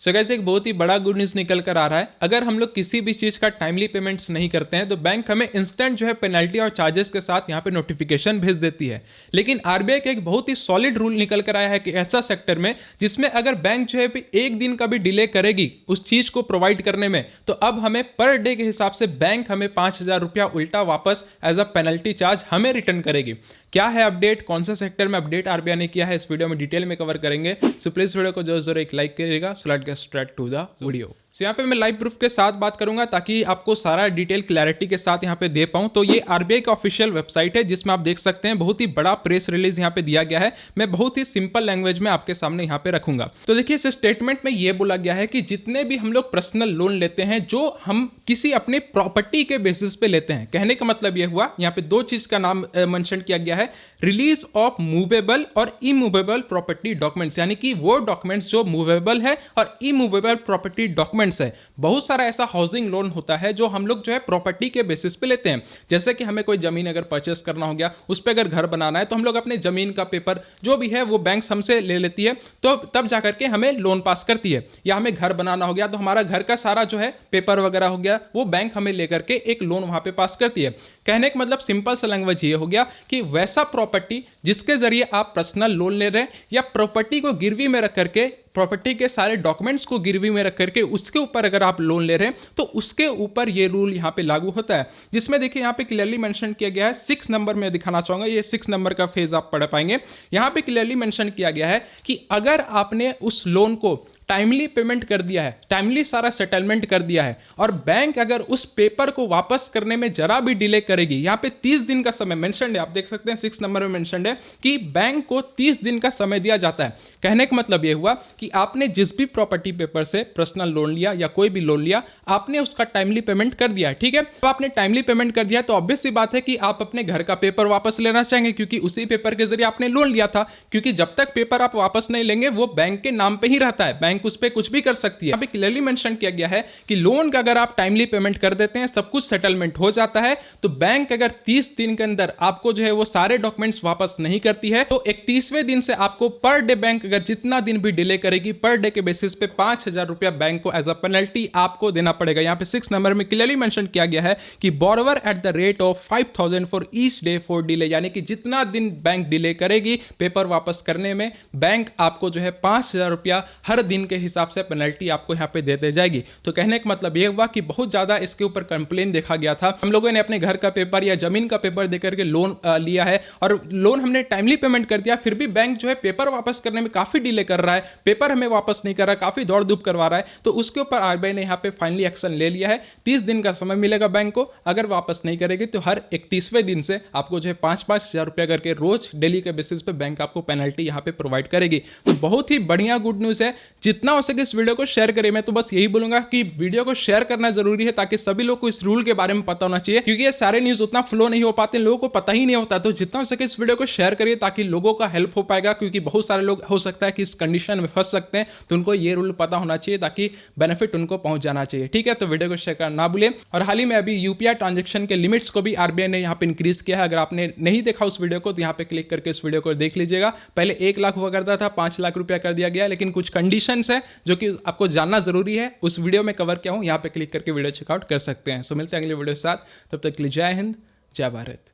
So guys एक बहुत ही बड़ा गुड न्यूज़ निकल कर आ रहा है। अगर हम लोग किसी भी चीज़ का टाइमली पेमेंट्स नहीं करते हैं तो बैंक हमें इंस्टेंट जो है पेनल्टी और चार्जेस के साथ यहाँ पे नोटिफिकेशन भेज देती है। लेकिन आरबीआई का एक बहुत ही सॉलिड रूल निकल कर आया है कि ऐसा सेक्टर में जिसमें अगर बैंक जो है एक दिन का भी डिले करेगी उस चीज़ को प्रोवाइड करने में, तो अब हमें पर डे के हिसाब से बैंक हमें 5,000 रुपया उल्टा वापस एज अ पेनल्टी चार्ज हमें रिटर्न करेगी। क्या है अपडेट, कौन सा सेक्टर में अपडेट आरबीआई ने किया है, इस वीडियो में डिटेल में कवर करेंगे। सो प्लीज वीडियो को जरूर एक लाइक करिएगा। So let's get start to the video. So यहाँ पे मैं लाइव प्रूफ के साथ बात करूंगा ताकि आपको सारा डिटेल क्लैरिटी के साथ यहाँ पे दे पाऊं। तो ये आरबीआई का ऑफिशियल वेबसाइट है जिसमें आप देख सकते हैं बहुत ही बड़ा प्रेस रिलीज यहाँ पे दिया गया है। मैं बहुत ही सिंपल लैंग्वेज में आपके सामने यहाँ पे रखूंगा। तो देखिए इस स्टेटमेंट में ये बोला गया है कि जितने भी हम लोग पर्सनल लोन लेते हैं जो हम किसी अपने प्रॉपर्टी के बेसिस पे लेते हैं, कहने का मतलब ये हुआ यहाँ पे दो चीज का नाम मेंशन किया गया है, रिलीज ऑफ मूवेबल और इमूवेबल प्रॉपर्टी डॉक्यूमेंट्स, यानी कि वो डॉक्यूमेंट्स जो मूवेबल है और इमूवेबल प्रॉपर्टी डॉक्यूमेंट्स है। बहुत सारा ऐसा हाउसिंग लोन होता है जो हम लोग जो है प्रॉपर्टी के बेसिस पे लेते हैं। जैसे कि हमें कोई जमीन अगर परचेस करना हो गया, उस पर अगर घर बनाना है तो हम लोग अपने जमीन का पेपर जो भी है वो बैंक हमसे ले लेती है, तो तब जाकर के हमें लोन पास करती है। या हमें घर बनाना हो गया तो हमारा घर का सारा जो है पेपर वगैरह हो गया वो बैंक हमें लेकर के एक लोन वहां पे पास करती है। कहने का मतलब सिंपल सा लैंग्वेज ये हो गया कि वैसा प्रॉपर्टी जिसके जरिए आप पर्सनल लोन ले रहे हैं या प्रॉपर्टी को गिरवी में रख करके, प्रॉपर्टी के सारे डॉक्यूमेंट्स को गिरवी में रख करके उसके ऊपर अगर आप लोन ले रहे हैं तो उसके ऊपर ये रूल यहाँ पे लागू होता है। जिसमें देखिए यहाँ पे क्लियरली मेंशन किया गया है, 6 नंबर में दिखाना चाहूंगा, ये 6 नंबर का फेज आप पढ़ पाएंगे। यहाँ पे क्लियरली मेंशन किया गया है कि अगर आपने उस लोन को टाइमली पेमेंट कर दिया है, टाइमली सारा सेटलमेंट कर दिया है और बैंक अगर उस पेपर को वापस करने में जरा भी डिले करेगी, यहाँ पे 30 दिन का समय मेंशन है, आप देख सकते हैं 6 नंबर में मेंशन है कि बैंक को 30 दिन का समय दिया जाता है। कहने का मतलब यह हुआ कि आपने जिस भी प्रॉपर्टी पेपर से पर्सनल लोन लिया या कोई भी लोन लिया, आपने उसका टाइमली पेमेंट कर दिया है, ठीक है। तो आपने टाइमली पेमेंट कर दिया तो ऑब्वियस सी बात है कि आप अपने घर का पेपर वापस लेना चाहेंगे क्योंकि उसी पेपर के जरिए आपने लोन लिया था। क्योंकि जब तक पेपर आप वापस नहीं लेंगे वो बैंक के नाम पे ही रहता है, बैंक उस पर कुछ भी कर सकती है। यहाँ पे क्लियरली मेंशन किया गया है कि लोन का अगर आप टाइमली पेमेंट कर देते हैं, सब कुछ सेटलमेंट हो जाता है, तो बैंक अगर 30 दिन के अंदर आपको जो है वो सारे डॉक्यूमेंट्स वापस नहीं करती है तो 31वें दिन से आपको पर डे बैंक अगर जितना दिन भी डिले करेगी पर डे के बेसिस पे 5,000 रुपया बैंक को एज अ पेनल्टी आपको देना पड़ेगा। यहाँ पे 6 नंबर में क्लियरली मेंशन किया गया है कि borrower at the rate of 5,000 for each day for delay, यानी कि जितना दिन बैंक डिले करेगी पेपर वापस करने में, बैंक आपको जो है 5,000 रुपया हर दिन के हिसाब से पेनल्टी आपको यहाँ पे देते जाएगी। तो कहने का मतलब ये हुआ कि बहुत ज्यादा इसके ऊपर कंप्लेन देखा गया था। हम लोगों ने अपने घर का पेपर या जमीन का पेपर देकर के लोन लिया है और लोन हमने टाइमली पेमेंट कर दिया, फिर भी बैंक जो है पेपर वापस करने में काफी डिले कर रहा है, पेपर हमें वापस नहीं कर रहा है, काफी दौड़ धूप करवा रहा है। तो उसके ऊपर आरबीआई ने यहाँ पे फाइनली एक्शन ले लिया है। 30 दिन का समय मिलेगा बैंक को, अगर वापस नहीं करेगी तो हर 31वें दिन से आपको जो है 5,000 रुपया करके रोज डेली के बेसिस पे बैंक आपको पेनल्टी यहाँ पे प्रोवाइड करेगी। तो बहुत ही बढ़िया गुड न्यूज है। जितना हो सके इस वीडियो को शेयर करिए। मैं तो बस यही बोलूंगा कि वीडियो को शेयर करना जरूरी है ताकि सभी लोग को इस रूल के बारे में पता होना चाहिए, क्योंकि ये सारे न्यूज उतना फ्लो नहीं हो पाते, लोगों को पता ही नहीं होता। तो जितना हो सके इस वीडियो को शेयर करिए ताकि लोगों का हेल्प हो पाएगा, क्योंकि बहुत सारे लोग हो सकता है कि इस कंडीशन में फंस सकते हैं, तो उनको ये रूल पता होना चाहिए ताकि बेनिफिट उनको पहुंच जाना चाहिए, ठीक है। तो वीडियो को शेयर करना ना भूलिए। और हाल ही में अभी यूपीआई ट्रांजेक्शन के लिमिट्स को भी आरबीआई ने यहाँ पे इंक्रीज किया है। अगर आपने नहीं देखा उस वीडियो को तो यहाँ पे क्लिक करके उस वीडियो को देख लीजिएगा। पहले 1 लाख हुआ करता था, 5 लाख रुपया कर दिया गया, लेकिन कुछ कंडीशंस है जो कि आपको जानना जरूरी है, उस वीडियो में कवर किया हूं, यहां पे क्लिक करके वीडियो चेकआउट कर सकते हैं। सो मिलते हैं अगले वीडियो के साथ, तब तक के लिए जय हिंद, जय भारत।